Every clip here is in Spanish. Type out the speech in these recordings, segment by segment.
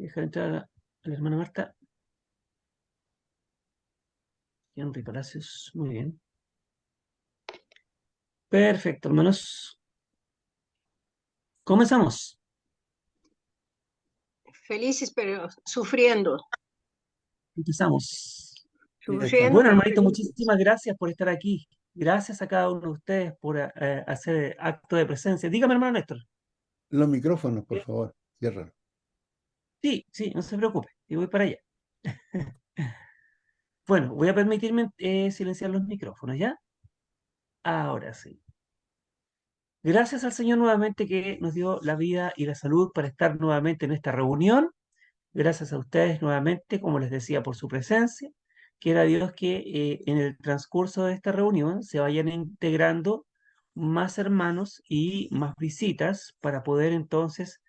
Dejar entrar a la hermana Marta. Henry Palacios, muy bien. Perfecto, hermanos. Comenzamos. Felices pero sufriendo, Empezamos. sufriendo Bueno, pero hermanito, felices. muchísimas gracias por estar aquí. Gracias a cada uno de ustedes por hacer acto de presencia. Dígame, hermano Néstor. Los micrófonos, por Eh, favor, ciérralo. Sí, sí, no se preocupe. Y voy para allá. Bueno, voy a permitirme silenciar los micrófonos, ¿ya? Ahora sí. Gracias al Señor nuevamente que nos dio la vida y la salud para estar nuevamente en esta reunión. Gracias a ustedes nuevamente, como les decía, por su presencia. Quiera Dios que en el transcurso de esta reunión se vayan integrando más hermanos y más visitas para poder entonces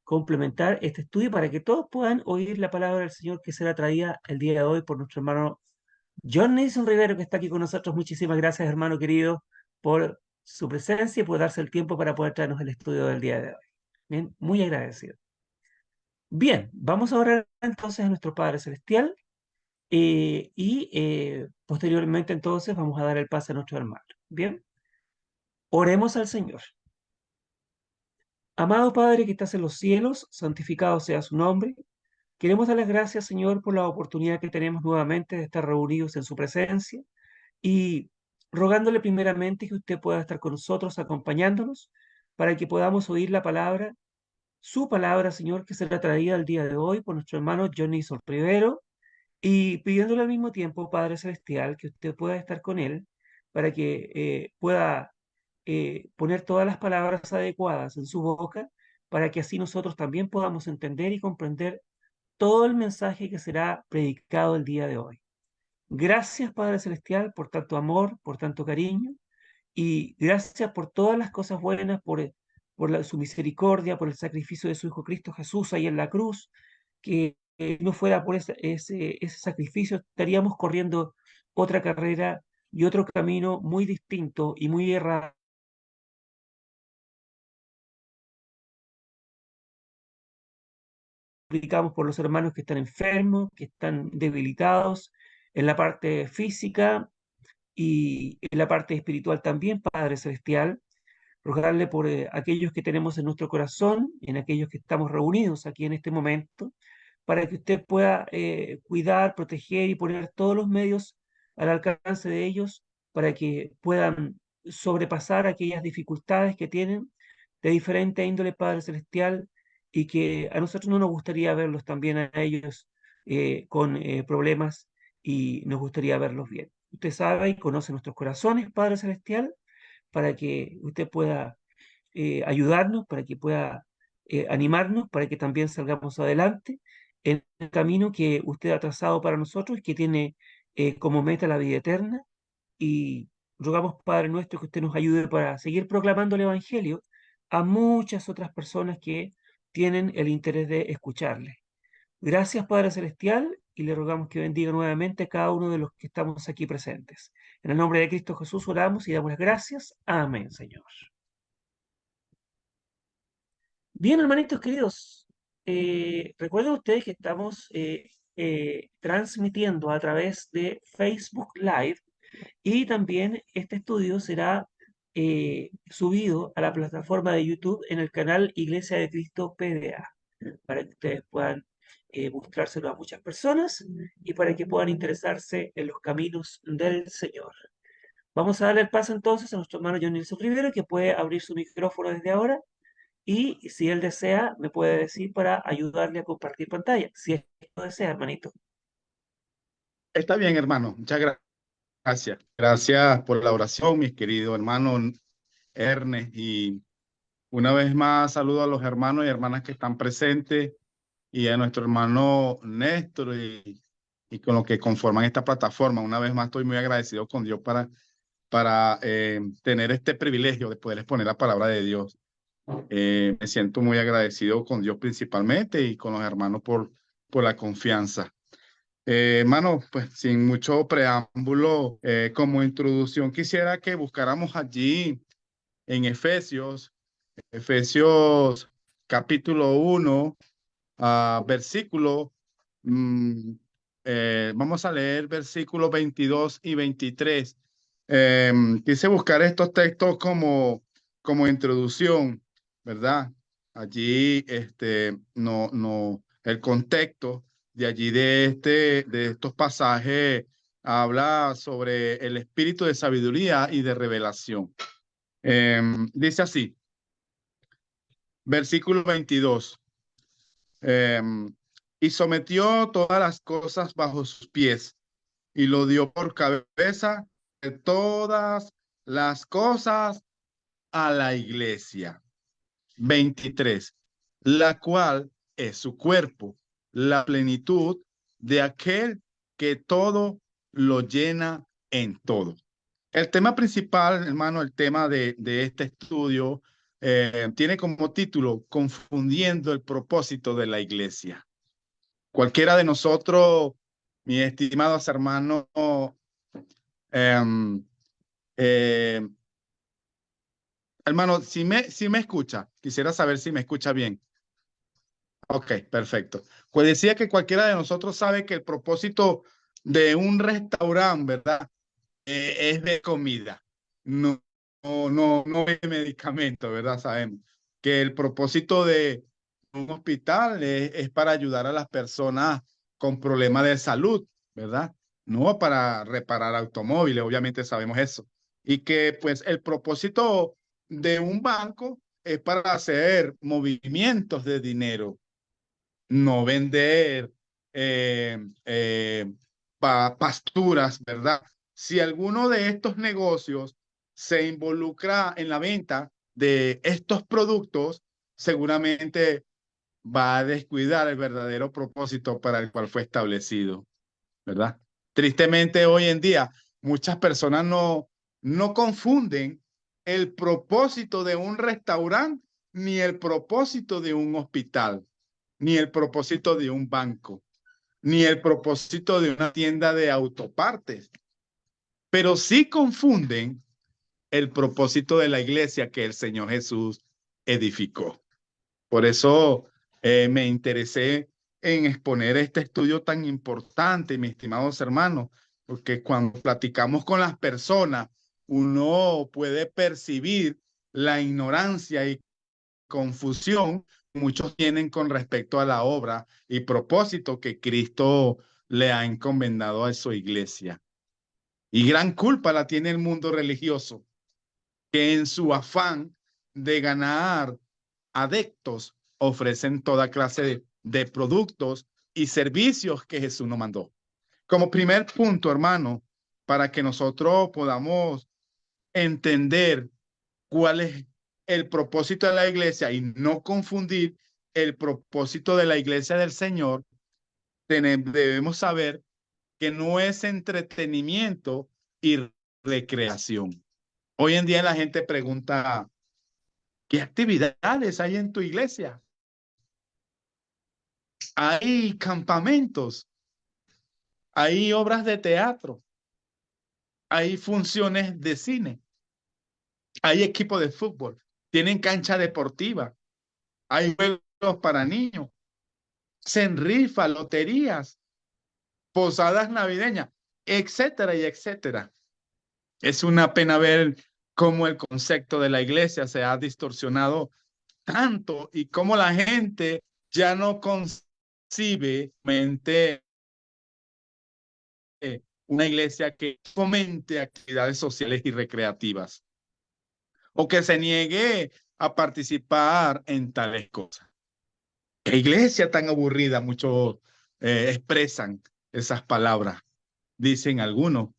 complementar este estudio para que todos puedan oír la palabra del Señor que será traída el día de hoy por nuestro hermano John Nelson Rivero, que está aquí con nosotros. Muchísimas gracias, hermano querido, por su presencia y por darse el tiempo para poder traernos el estudio del día de hoy. Bien, muy agradecido. Bien, vamos a orar entonces a nuestro Padre Celestial y posteriormente entonces vamos a dar el pase a nuestro hermano. Bien, oremos al Señor. Amado Padre que estás en los cielos, santificado sea su nombre. Queremos dar las gracias, Señor, por la oportunidad que tenemos nuevamente de estar reunidos en su presencia y rogándole primeramente que usted pueda estar con nosotros, acompañándonos, para que podamos oír la palabra, su palabra, Señor, que será traída el día de hoy por nuestro hermano Johnny Rivero. Y pidiéndole al mismo tiempo, Padre Celestial, que usted pueda estar con él para que pueda poner todas las palabras adecuadas en su boca, para que así nosotros también podamos entender y comprender todo el mensaje que será predicado el día de hoy. Gracias, Padre Celestial, por tanto amor, por tanto cariño, y gracias por todas las cosas buenas, por su misericordia, por el sacrificio de su Hijo Cristo Jesús ahí en la cruz, que no fuera por ese sacrificio, estaríamos corriendo otra carrera y otro camino muy distinto y muy errado. Suplicamos por los hermanos que están enfermos, que están debilitados en la parte física y en la parte espiritual también, Padre Celestial. Rogarle por aquellos que tenemos en nuestro corazón, en aquellos que estamos reunidos aquí en este momento, para que usted pueda cuidar, proteger y poner todos los medios al alcance de ellos para que puedan sobrepasar aquellas dificultades que tienen de diferente índole, Padre Celestial, y que a nosotros no nos gustaría verlos también a ellos con problemas y nos gustaría verlos bien. Usted sabe y conoce nuestros corazones, Padre Celestial, para que usted pueda ayudarnos, para que pueda animarnos, para que también salgamos adelante en el camino que usted ha trazado para nosotros, que tiene como meta la vida eterna. Y rogamos, Padre nuestro, que usted nos ayude para seguir proclamando el Evangelio a muchas otras personas que tienen el interés de escucharle. Gracias, Padre Celestial, y le rogamos que bendiga nuevamente a cada uno de los que estamos aquí presentes. En el nombre de Cristo Jesús oramos y damos las gracias. Amén, Señor. Bien, hermanitos queridos, recuerden ustedes que estamos transmitiendo a través de Facebook Live y también este estudio será subido a la plataforma de YouTube en el canal Iglesia de Cristo PDA, para que ustedes puedan mostrárselo a muchas personas y para que puedan interesarse en los caminos del Señor. Vamos a darle el paso entonces a nuestro hermano John Nilson Rivero, que puede abrir su micrófono desde ahora y si él desea, me puede decir para ayudarle a compartir pantalla, si es que lo desea, hermanito. Está bien, hermano. Muchas gracias. Gracias por la oración, mis queridos hermanos Ernest. Y una vez más saludo a los hermanos y hermanas que están presentes y a nuestro hermano Néstor y con los que conforman esta plataforma. Una vez más estoy muy agradecido con Dios para tener este privilegio de poder exponer la palabra de Dios. Me siento muy agradecido con Dios principalmente y con los hermanos por la confianza. Hermano, pues sin mucho preámbulo, como introducción quisiera que buscáramos allí en Efesios capítulo 1 versículo, vamos a leer versículos 22 y 23. Quise buscar estos textos como introducción, ¿verdad? Allí, el contexto de allí de estos pasajes habla sobre el espíritu de sabiduría y de revelación. Dice así, versículo 22. Y sometió todas las cosas bajo sus pies y lo dio por cabeza de todas las cosas a la iglesia. 23. La cual es su cuerpo, la plenitud de aquel que todo lo llena en todo. El tema principal, hermano, el tema de este estudio tiene como título Confundiendo el propósito de la iglesia. Cualquiera de nosotros, mis estimados hermanos, hermano, si me escucha, quisiera saber si me escucha bien. Ok, perfecto. Pues decía que cualquiera de nosotros sabe que el propósito de un restaurante, ¿verdad? Es de comida, no es de medicamento, ¿verdad? Sabemos que el propósito de un hospital es para ayudar a las personas con problemas de salud, ¿verdad? No para reparar automóviles, obviamente sabemos eso. Y que pues el propósito de un banco es para hacer movimientos de dinero, no vender pasturas, ¿verdad? Si alguno de estos negocios se involucra en la venta de estos productos, seguramente va a descuidar el verdadero propósito para el cual fue establecido, ¿verdad? Tristemente, hoy en día, muchas personas no confunden el propósito de un restaurante ni el propósito de un hospital, ni el propósito de un banco, ni el propósito de una tienda de autopartes, pero sí confunden el propósito de la iglesia que el Señor Jesús edificó. Por eso me interesé en exponer este estudio tan importante, mis estimados hermanos, porque cuando platicamos con las personas, uno puede percibir la ignorancia y confusión que muchos tienen con respecto a la obra y propósito que Cristo le ha encomendado a su iglesia. Y gran culpa la tiene el mundo religioso, que en su afán de ganar adeptos ofrecen toda clase de productos y servicios que Jesús nos mandó. Como primer punto, hermano, para que nosotros podamos entender cuál es el propósito de la iglesia y no confundir el propósito de la iglesia del Señor, debemos saber que no es entretenimiento y recreación. Hoy en día la gente pregunta, ¿qué actividades hay en tu iglesia? Hay campamentos, hay obras de teatro, hay funciones de cine, hay equipo de fútbol, tienen cancha deportiva, hay juegos para niños, se rifa, loterías, posadas navideñas, etcétera y etcétera. Es una pena ver cómo el concepto de la iglesia se ha distorsionado tanto y cómo la gente ya no concibe una iglesia que fomente actividades sociales y recreativas o que se niegue a participar en tales cosas. ¿Qué iglesia tan aburrida? Muchos expresan esas palabras, dicen algunos.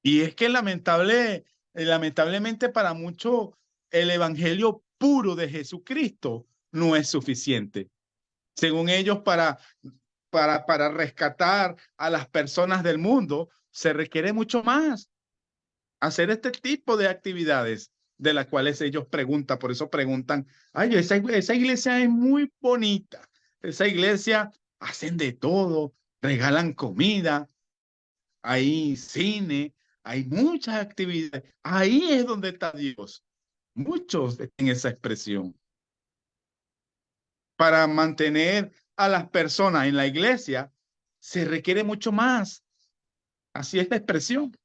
Y es que lamentablemente para muchos el evangelio puro de Jesucristo no es suficiente. Según ellos, para rescatar a las personas del mundo, se requiere mucho más. Hacer este tipo de actividades de las cuales ellos preguntan, por eso preguntan, ay, esa iglesia es muy bonita, esa iglesia hacen de todo, regalan comida, hay cine, hay muchas actividades, ahí es donde está Dios. Muchos en esa expresión. Para mantener a las personas en la iglesia se requiere mucho más. Así es la expresión.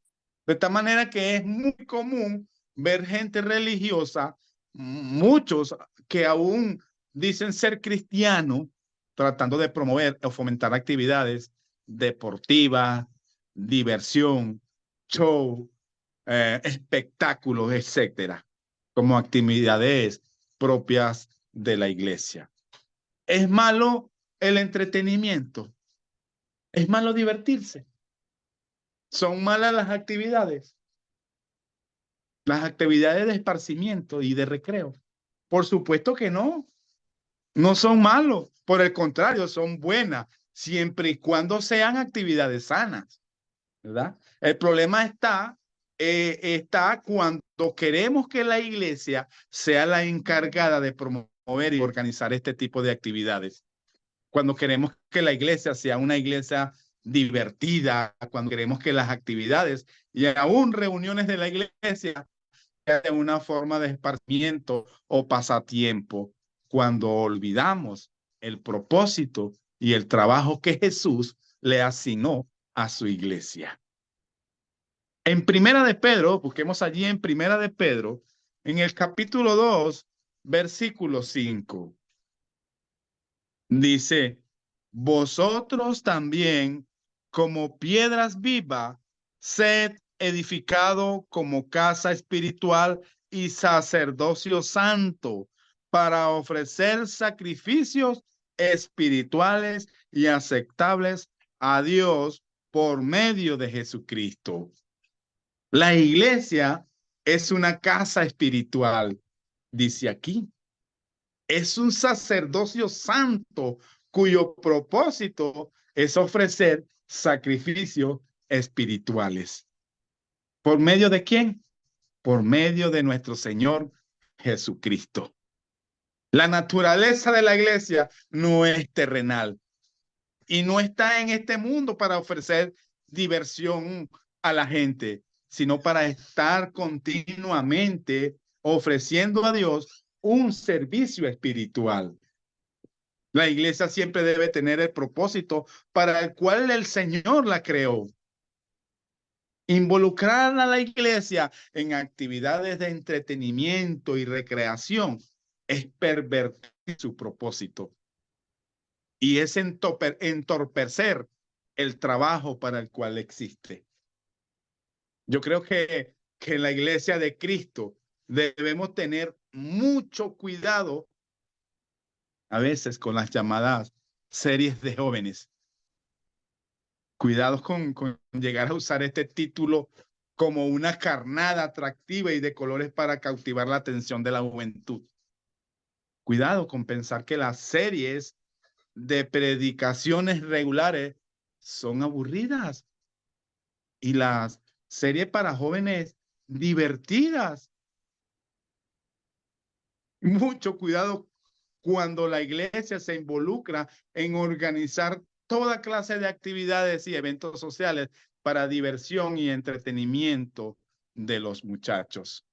De tal manera que es muy común ver gente religiosa, muchos que aún dicen ser cristianos, tratando de promover o fomentar actividades deportivas, diversión, show, espectáculos, etcétera, como actividades propias de la iglesia. ¿Es malo el entretenimiento? ¿Es malo divertirse? ¿Son malas las actividades? Las actividades de esparcimiento y de recreo. Por supuesto que no. No son malos. Por el contrario, son buenas, siempre y cuando sean actividades sanas, ¿verdad? El problema está cuando queremos que la iglesia sea la encargada de promover y organizar este tipo de actividades. Cuando queremos que la iglesia sea una iglesia divertida, cuando queremos que las actividades y aún reuniones de la iglesia sean de una forma de esparcimiento o pasatiempo, cuando olvidamos el propósito y el trabajo que Jesús le asignó a su iglesia. En Primera de Pedro, busquemos allí en Primera de Pedro, en el capítulo 2, versículo 5. Dice, vosotros también, como piedras vivas, sed edificado como casa espiritual y sacerdocio santo, para ofrecer sacrificios espirituales y aceptables a Dios por medio de Jesucristo. La iglesia es una casa espiritual, dice aquí. Es un sacerdocio santo cuyo propósito es ofrecer sacrificios espirituales. ¿Por medio de quién? Por medio de nuestro Señor Jesucristo. La naturaleza de la iglesia no es terrenal y no está en este mundo para ofrecer diversión a la gente, sino para estar continuamente ofreciendo a Dios un servicio espiritual. La iglesia siempre debe tener el propósito para el cual el Señor la creó. Involucrar a la iglesia en actividades de entretenimiento y recreación es pervertir su propósito y es entorpecer el trabajo para el cual existe. Yo creo que en la iglesia de Cristo debemos tener mucho cuidado a veces con las llamadas series de jóvenes. Cuidados con llegar a usar este título como una carnada atractiva y de colores para cautivar la atención de la juventud. Cuidado con pensar que las series de predicaciones regulares son aburridas y las series para jóvenes divertidas. Mucho cuidado cuando la iglesia se involucra en organizar toda clase de actividades y eventos sociales para diversión y entretenimiento de los muchachos.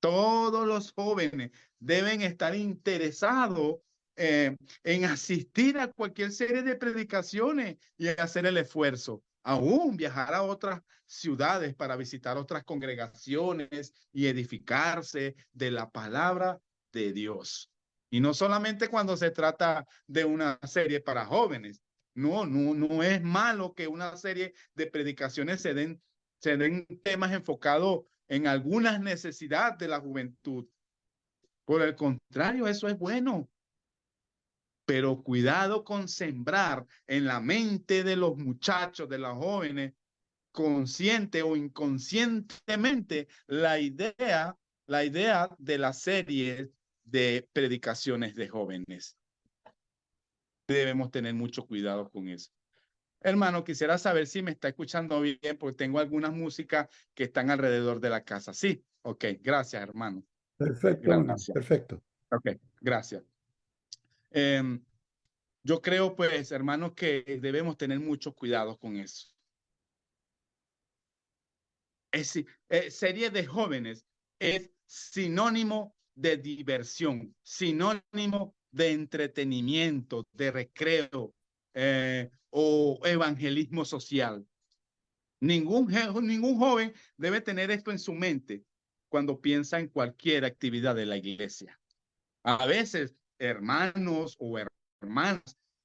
Todos los jóvenes deben estar interesados en asistir a cualquier serie de predicaciones y hacer el esfuerzo, aún viajar a otras ciudades para visitar otras congregaciones y edificarse de la palabra de Dios. Y no solamente cuando se trata de una serie para jóvenes. No es malo que una serie de predicaciones se den temas enfocados en algunas necesidades de la juventud. Por el contrario, eso es bueno. Pero cuidado con sembrar en la mente de los muchachos, de los jóvenes, consciente o inconscientemente, la idea de la serie de predicaciones de jóvenes. Debemos tener mucho cuidado con eso. Hermano, quisiera saber si me está escuchando bien, porque tengo algunas músicas que están alrededor de la casa. Sí, ok, gracias, hermano. Perfecto, Gracias. perfecto. Ok, gracias. Yo creo, pues, hermanos, que debemos tener mucho cuidado con eso. Serie de jóvenes es sinónimo de diversión, sinónimo de entretenimiento, de recreo o evangelismo social. Ningún joven debe tener esto en su mente cuando piensa en cualquier actividad de la iglesia. A veces hermanos o hermanas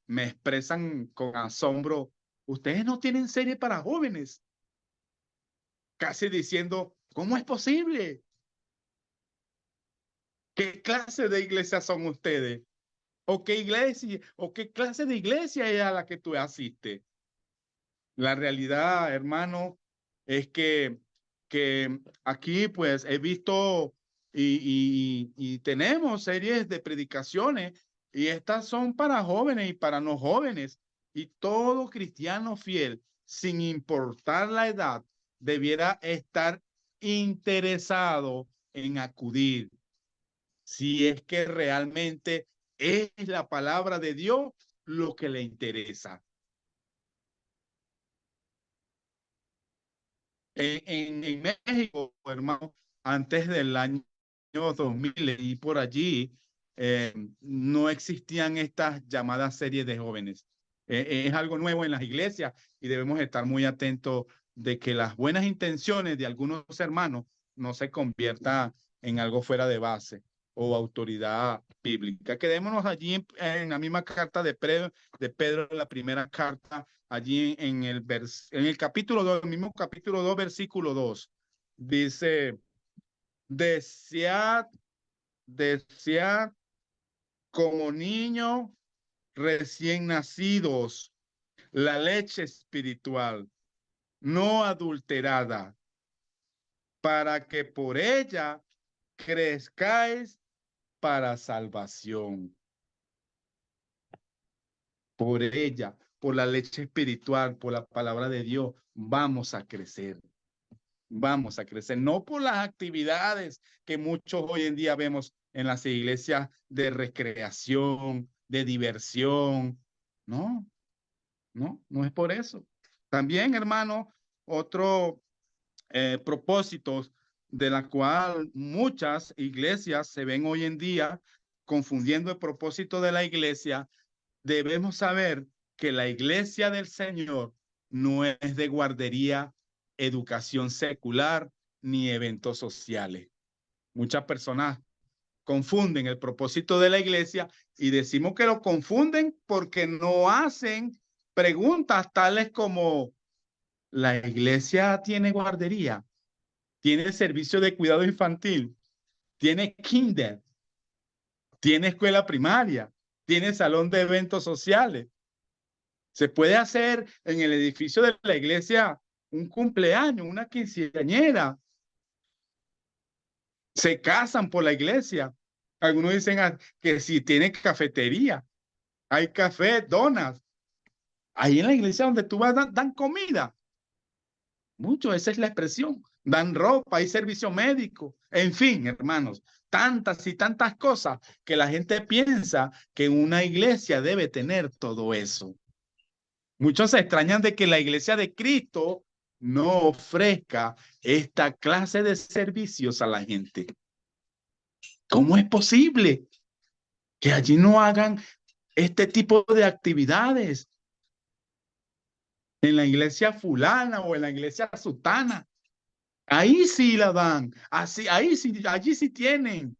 me expresan con asombro, ustedes no tienen serie para jóvenes. Casi diciendo, ¿cómo es posible? ¿Qué clase de iglesia son ustedes? ¿O qué iglesia? ¿O qué clase de iglesia es a la que tú asistes? La realidad, hermano, es que aquí pues he visto y tenemos series de predicaciones y estas son para jóvenes y para no jóvenes. Y todo cristiano fiel, sin importar la edad, debiera estar interesado en acudir. Si es que realmente es la palabra de Dios lo que le interesa. En México, hermano, antes del año 2000 y por allí, no existían estas llamadas series de jóvenes. Es algo nuevo en las iglesias y debemos estar muy atentos de que las buenas intenciones de algunos hermanos no se conviertan en algo fuera de base o autoridad bíblica. Quedémonos allí en la misma carta de Pedro, la primera carta, allí en el capítulo 2, el mismo capítulo 2, versículo 2, dice, desead como niños recién nacidos la leche espiritual, no adulterada, para que por ella crezcáis para salvación. Por ella, por la leche espiritual, por la palabra de Dios, vamos a crecer. Vamos a crecer, no por las actividades que muchos hoy en día vemos en las iglesias de recreación, de diversión. No es por eso. También, hermano, otro propósito de la cual muchas iglesias se ven hoy en día confundiendo el propósito de la iglesia. Debemos saber que la iglesia del Señor no es de guardería, educación secular, ni eventos sociales. Muchas personas confunden el propósito de la iglesia y decimos que lo confunden porque no hacen preguntas tales como, ¿la iglesia tiene guardería? ¿Tiene servicio de cuidado infantil? ¿Tiene kinder? ¿Tiene escuela primaria? ¿Tiene salón de eventos sociales? Se puede hacer en el edificio de la iglesia un cumpleaños, una quinceañera. Se casan por la iglesia. Algunos dicen que si tiene cafetería, hay café, donas. Ahí en la iglesia donde tú vas dan comida. Mucho, esa es la expresión. Dan ropa, hay servicio médico. En fin, hermanos, tantas y tantas cosas que la gente piensa que una iglesia debe tener todo eso. Muchos se extrañan de que la iglesia de Cristo no ofrezca esta clase de servicios a la gente. ¿Cómo es posible que allí no hagan este tipo de actividades? En la iglesia fulana o en la iglesia sutana. Ahí sí la dan. Así, ahí sí, allí sí tienen.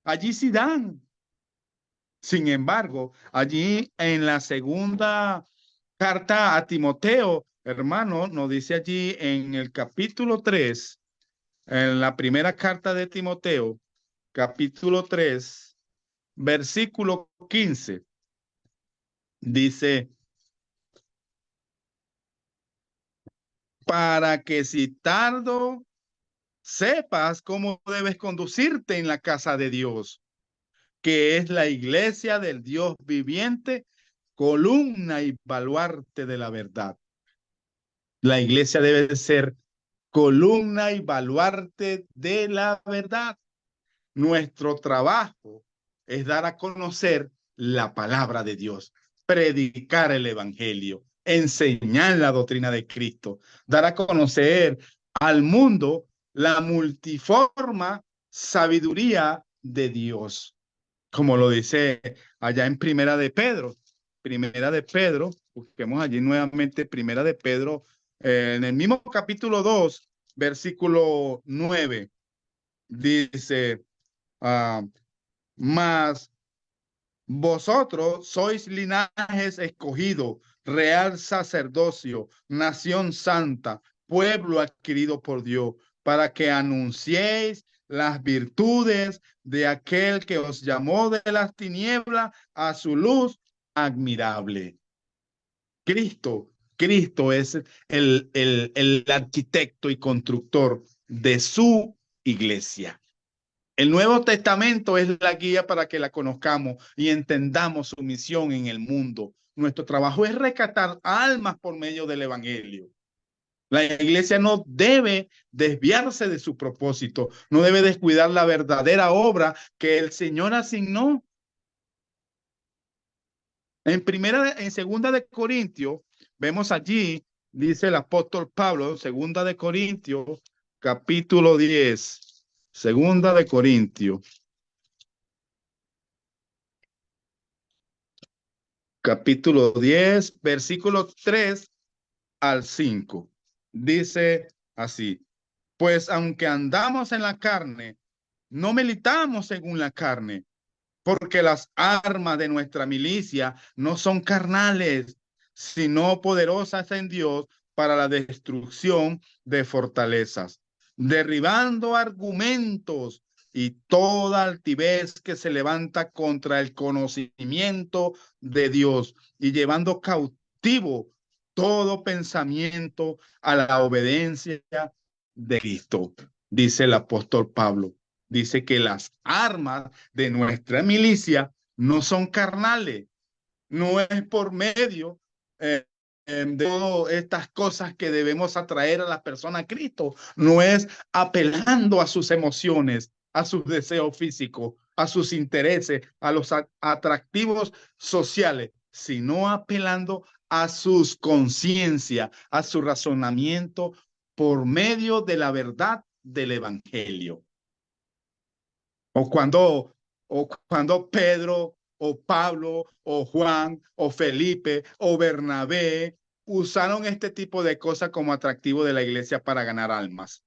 Allí sí dan. Sin embargo, allí en la segunda carta a Timoteo, hermano, nos dice allí en el capítulo 3, en la primera carta de Timoteo, capítulo 3, versículo 15, dice, para que si tardo sepas cómo debes conducirte en la casa de Dios, que es la iglesia del Dios viviente, columna y baluarte de la verdad. La iglesia debe ser columna y baluarte de la verdad. Nuestro trabajo es dar a conocer la palabra de Dios, predicar el evangelio, enseñar la doctrina de Cristo, dar a conocer al mundo la multiforme sabiduría de Dios. como lo dice allá en Primera de Pedro. Primera de Pedro, busquemos allí nuevamente Primera de Pedro, en el mismo capítulo 2, versículo 9, dice, mas vosotros sois linajes escogido, real sacerdocio, nación santa, pueblo adquirido por Dios, para que anunciéis las virtudes de aquel que os llamó de las tinieblas a su luz admirable. Cristo es el arquitecto y constructor de su iglesia. El Nuevo Testamento es la guía para que la conozcamos y entendamos su misión en el mundo. Nuestro trabajo es rescatar almas por medio del Evangelio. La iglesia no debe desviarse de su propósito, no debe descuidar la verdadera obra que el Señor asignó. En segunda de Corintios, vemos allí, dice el apóstol Pablo, segunda de Corintios, capítulo 10, segunda de Corintios, capítulo 10, versículos 3 al 5. Dice así, pues aunque andamos en la carne, no militamos según la carne, porque las armas de nuestra milicia no son carnales, sino poderosas en Dios para la destrucción de fortalezas, derribando argumentos y toda altivez que se levanta contra el conocimiento de Dios y llevando cautivo todo pensamiento a la obediencia de Cristo, dice el apóstol Pablo. Dice que las armas de nuestra milicia no son carnales, no es por medio de todas estas cosas que debemos atraer a las personas a Cristo, no es apelando a sus emociones, a sus deseos físicos, a sus intereses, a los atractivos sociales, sino apelando a sus conciencias, a su razonamiento por medio de la verdad del Evangelio. O cuando Pedro, o Pablo, o Juan, o Felipe, o Bernabé usaron este tipo de cosas como atractivo de la iglesia para ganar almas.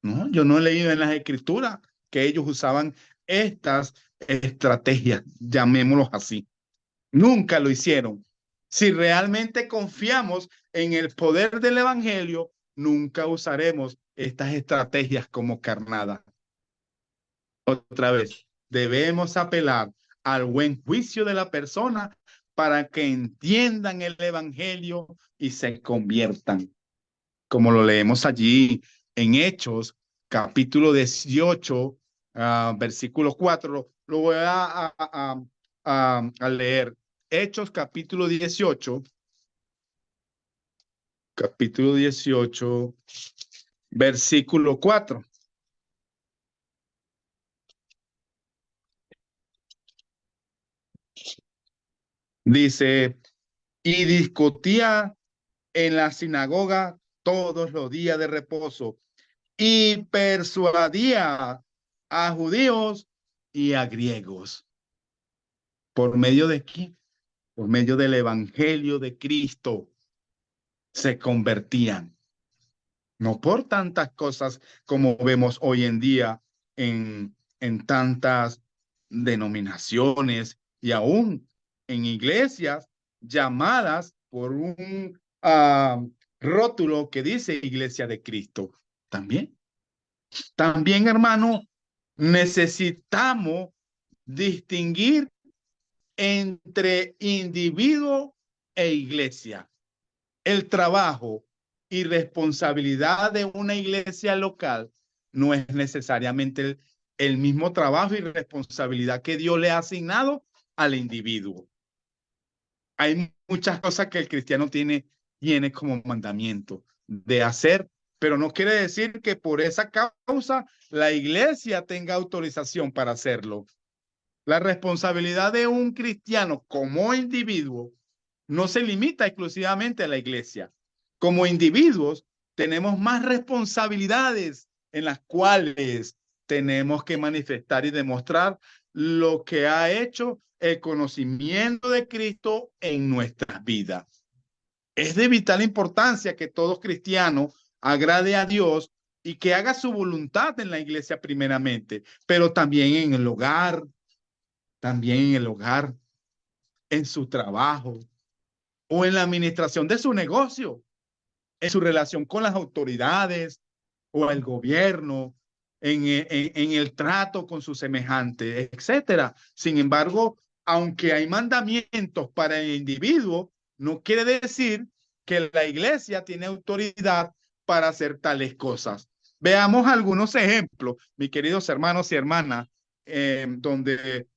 No, yo no he leído en las escrituras que ellos usaban estas estrategias, llamémoslos así. Nunca lo hicieron. Si realmente confiamos en el poder del evangelio, nunca usaremos estas estrategias como carnadas. Otra vez, debemos apelar al buen juicio de la persona para que entiendan el evangelio y se conviertan. Como lo leemos allí en Hechos, capítulo 18, versículo 4, lo voy a leer. Hechos, capítulo 18, versículo 4. Dice, y discutía en la sinagoga todos los días de reposo y persuadía a judíos y a griegos. ¿Por medio de qué? Por medio del evangelio de Cristo se convertían. No por tantas cosas como vemos hoy en día en tantas denominaciones y aún en iglesias llamadas por un rótulo que dice Iglesia de Cristo. También, hermano, necesitamos distinguir entre individuo e iglesia. El trabajo y responsabilidad de una iglesia local no es necesariamente el mismo trabajo y responsabilidad que Dios le ha asignado al individuo. Hay muchas cosas que el cristiano tiene como mandamiento de hacer, pero no quiere decir que por esa causa la iglesia tenga autorización para hacerlo. La responsabilidad de un cristiano como individuo no se limita exclusivamente a la iglesia. Como individuos tenemos más responsabilidades en las cuales tenemos que manifestar y demostrar lo que ha hecho el conocimiento de Cristo en nuestras vidas. Es de vital importancia que todo cristiano agrade a Dios y que haga su voluntad en la iglesia primeramente, pero también en el hogar, en su trabajo o en la administración de su negocio, en su relación con las autoridades o el gobierno, en el trato con sus semejantes, etcétera. Sin embargo, aunque hay mandamientos para el individuo, no quiere decir que la iglesia tiene autoridad para hacer tales cosas. Veamos algunos ejemplos, mis queridos hermanos y hermanas, donde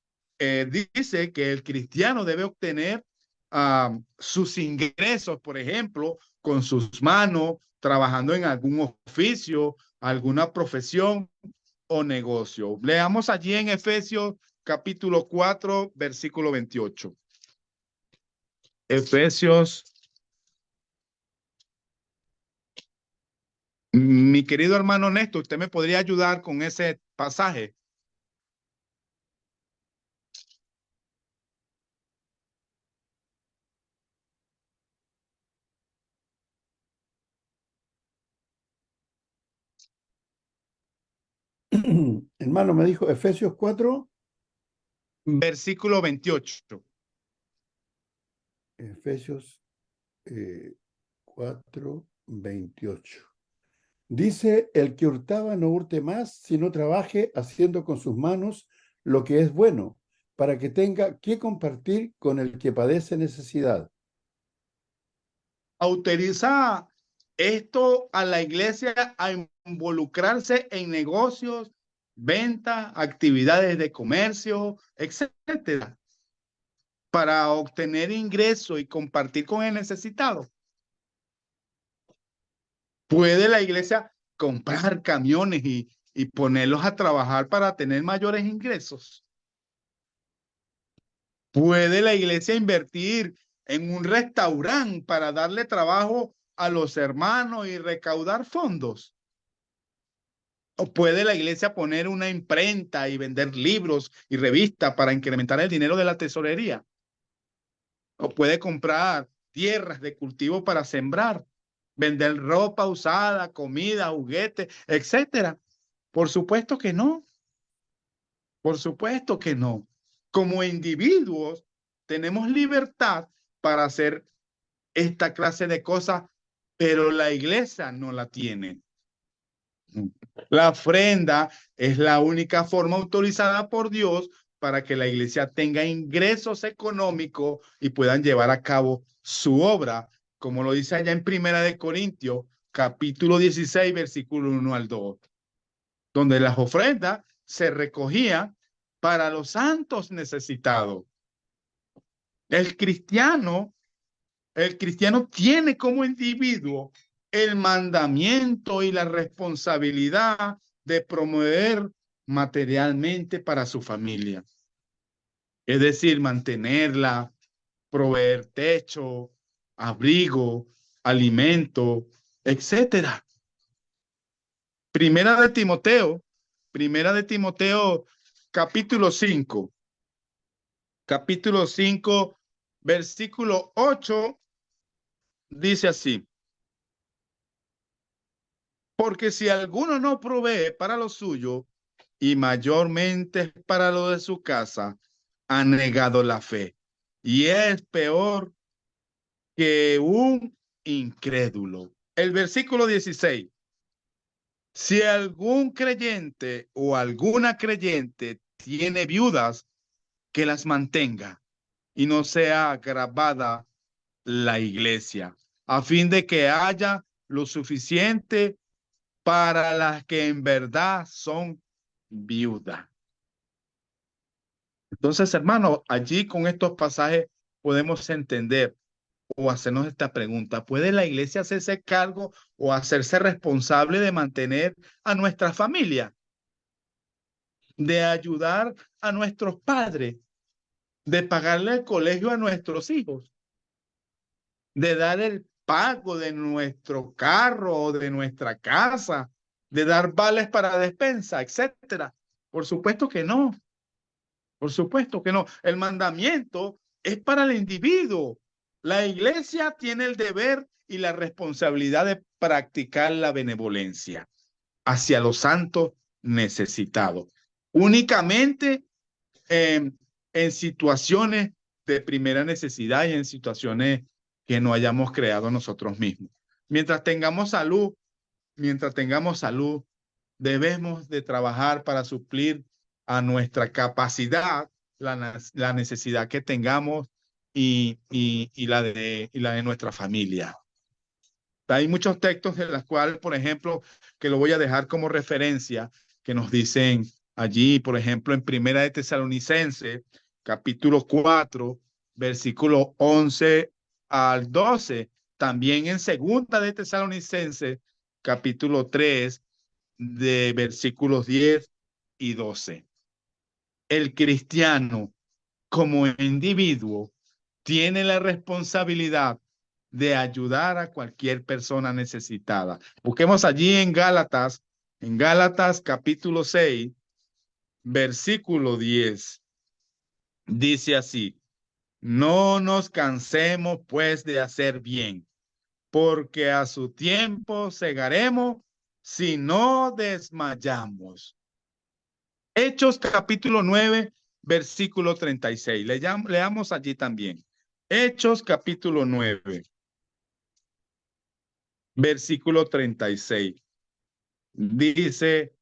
dice que el cristiano debe obtener sus ingresos, por ejemplo, con sus manos, trabajando en algún oficio, alguna profesión o negocio. Leamos allí en Efesios capítulo 4, versículo 28. Efesios. Mi querido hermano Néstor, ¿usted me podría ayudar con ese pasaje? Hermano, me dijo Efesios 4. Versículo 28. Efesios 4, 28. Dice, el que hurtaba no hurte más, sino trabaje haciendo con sus manos lo que es bueno, para que tenga que compartir con el que padece necesidad. Autoriza esto a la iglesia a involucrarse en negocios, ventas, actividades de comercio, etcétera, para obtener ingresos y compartir con el necesitado. ¿Puede la iglesia comprar camiones y ponerlos a trabajar para tener mayores ingresos? ¿Puede la iglesia invertir en un restaurante para darle trabajo a los hermanos y recaudar fondos? ¿O puede la iglesia poner una imprenta y vender libros y revistas para incrementar el dinero de la tesorería? ¿O puede comprar tierras de cultivo para sembrar, vender ropa usada, comida, juguetes, etcétera? Por supuesto que no. Por supuesto que no. Como individuos tenemos libertad para hacer esta clase de cosas, pero la iglesia no la tiene. La ofrenda es la única forma autorizada por Dios para que la iglesia tenga ingresos económicos y puedan llevar a cabo su obra, como lo dice allá en Primera de Corintios, capítulo 16, versículo 1 al 2, donde las ofrendas se recogían para los santos necesitados. El cristiano tiene como individuo el mandamiento y la responsabilidad de promover materialmente para su familia. Es decir, mantenerla, proveer techo, abrigo, alimento, etcétera. Primera de Timoteo, capítulo 5. Capítulo 5, versículo 8, dice así. Porque si alguno no provee para lo suyo, y mayormente para lo de su casa, ha negado la fe, y es peor que un incrédulo. El versículo 16. Si algún creyente o alguna creyente tiene viudas, que las mantenga y no sea agravada la iglesia, a fin de que haya lo suficiente para las que en verdad son viudas. Entonces, hermano, allí con estos pasajes podemos entender o hacernos esta pregunta: ¿puede la iglesia hacerse cargo o hacerse responsable de mantener a nuestra familia, de ayudar a nuestros padres, de pagarle el colegio a nuestros hijos, de dar el pago de nuestro carro o de nuestra casa, de dar vales para despensa, etcétera? Por supuesto que no. Por supuesto que no. El mandamiento es para el individuo. La iglesia tiene el deber y la responsabilidad de practicar la benevolencia hacia los santos necesitados. Únicamente en situaciones de primera necesidad y en situaciones que no hayamos creado nosotros mismos. Mientras tengamos salud, debemos de trabajar para suplir a nuestra capacidad la necesidad que tengamos y la de nuestra familia. Hay muchos textos de los cuales, por ejemplo, que lo voy a dejar como referencia, que nos dicen allí, por ejemplo, en Primera de Tesalonicenses, capítulo 4, versículo 11 al 12. También en Segunda de Tesalonicenses, capítulo 3, de versículos 10 y 12. El cristiano, como individuo, tiene la responsabilidad de ayudar a cualquier persona necesitada. Busquemos allí en Gálatas capítulo 6, versículo 10. Dice así: no nos cansemos pues de hacer bien, porque a su tiempo segaremos si no desmayamos. Hechos capítulo 9, versículo 36. Leamos allí también. Hechos capítulo 9, versículo 36. Dice: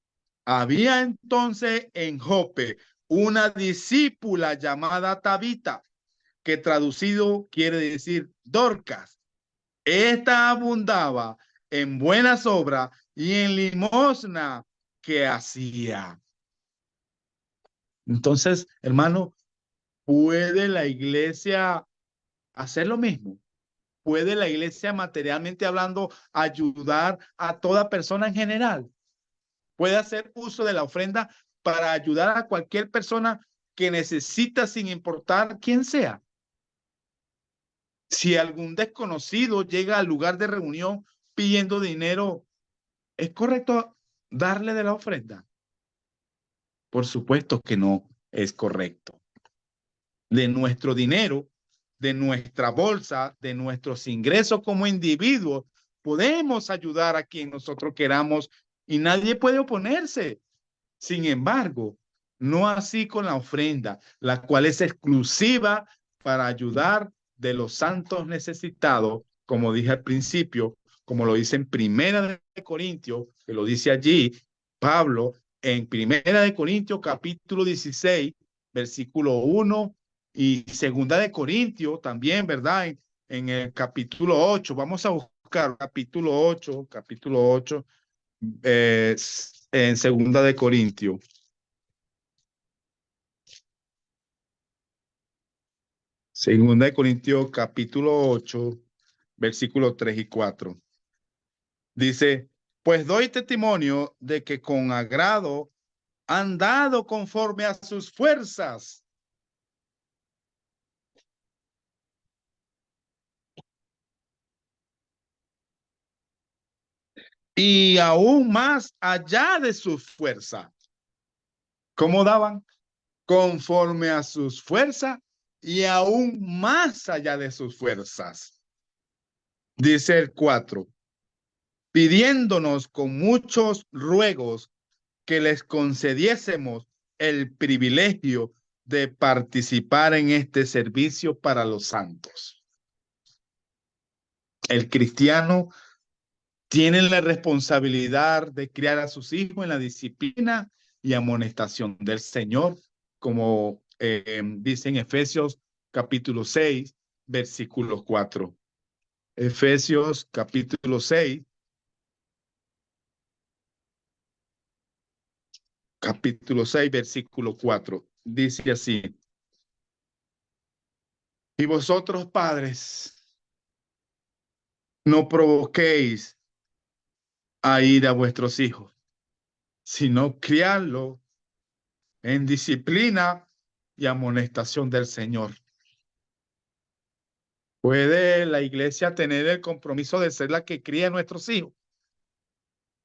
había entonces en Jope una discípula llamada Tabita, que traducido quiere decir Dorcas. Esta abundaba en buenas obras y en limosna que hacía. Entonces, hermano, ¿puede la iglesia hacer lo mismo? ¿Puede la iglesia, materialmente hablando, ayudar a toda persona en general? ¿Puede hacer uso de la ofrenda para ayudar a cualquier persona que necesita, sin importar quién sea? Si algún desconocido llega al lugar de reunión pidiendo dinero, ¿es correcto darle de la ofrenda? Por supuesto que no es correcto. De nuestro dinero, de nuestra bolsa, de nuestros ingresos como individuos, podemos ayudar a quien nosotros queramos y nadie puede oponerse. Sin embargo, no así con la ofrenda, la cual es exclusiva para ayudar de los santos necesitados, como dije al principio, como lo dice en Primera de Corintios, que lo dice allí Pablo, en Primera de Corintios capítulo 16, versículo 1, y Segunda de Corintios también, ¿verdad? En el capítulo 8, vamos a buscar capítulo 8, en Segunda de Corintios. Segunda de Corintios capítulo 8, versículos 3 y 4. Dice: pues doy testimonio de que con agrado han dado conforme a sus fuerzas. Y aún más allá de sus fuerzas. ¿Cómo daban? Conforme a sus fuerzas y aún más allá de sus fuerzas. Dice el 4. Pidiéndonos con muchos ruegos que les concediésemos el privilegio de participar en este servicio para los santos. El cristiano tiene la responsabilidad de criar a sus hijos en la disciplina y amonestación del Señor, como dice en Efesios capítulo 6, versículo 4. Efesios capítulo 6, versículo 4. Dice así: y vosotros, padres, no provoquéis a ir a vuestros hijos, sino criarlo en disciplina y amonestación del Señor. ¿Puede la iglesia tener el compromiso de ser la que cría a nuestros hijos?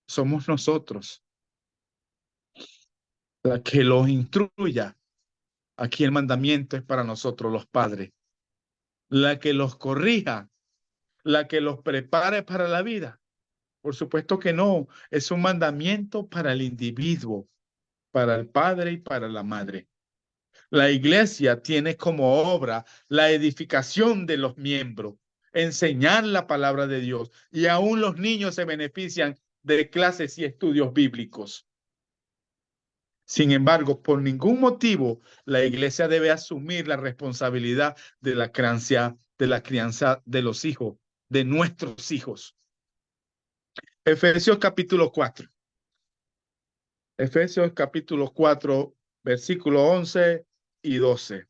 Somos nosotros, la que los instruya Aquí el mandamiento es para nosotros los padres. La que los corrija, la que los prepare para la vida. Por supuesto que no, es un mandamiento para el individuo, para el padre y para la madre. La iglesia tiene como obra la edificación de los miembros, enseñar la palabra de Dios, y aún los niños se benefician de clases y estudios bíblicos. Sin embargo, por ningún motivo la iglesia debe asumir la responsabilidad de la crianza de los hijos, de nuestros hijos. Efesios capítulo 4. Efesios capítulo 4, versículo 11 y 12.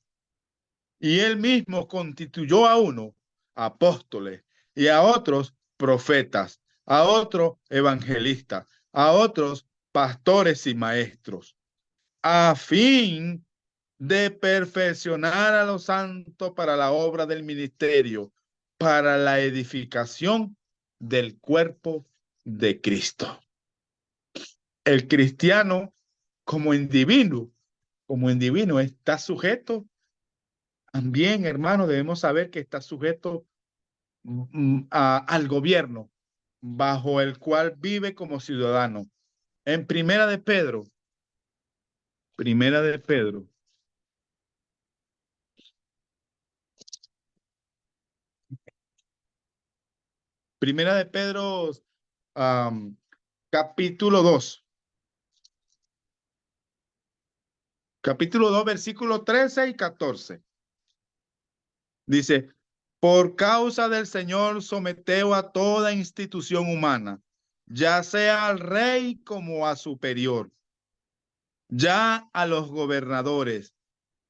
Y él mismo constituyó a unos apóstoles y a otros profetas, a otros evangelistas, a otros pastores y maestros, a fin de perfeccionar a los santos para la obra del ministerio, para la edificación del cuerpo de Cristo. El cristiano como individuo está sujeto, también, hermano, debemos saber que está sujeto al gobierno bajo el cual vive como ciudadano. En Primera de Pedro, capítulo 2. Capítulo 2, versículos 13 y 14. Dice, por causa del Señor someteo a toda institución humana, ya sea al rey como a superior, ya a los gobernadores,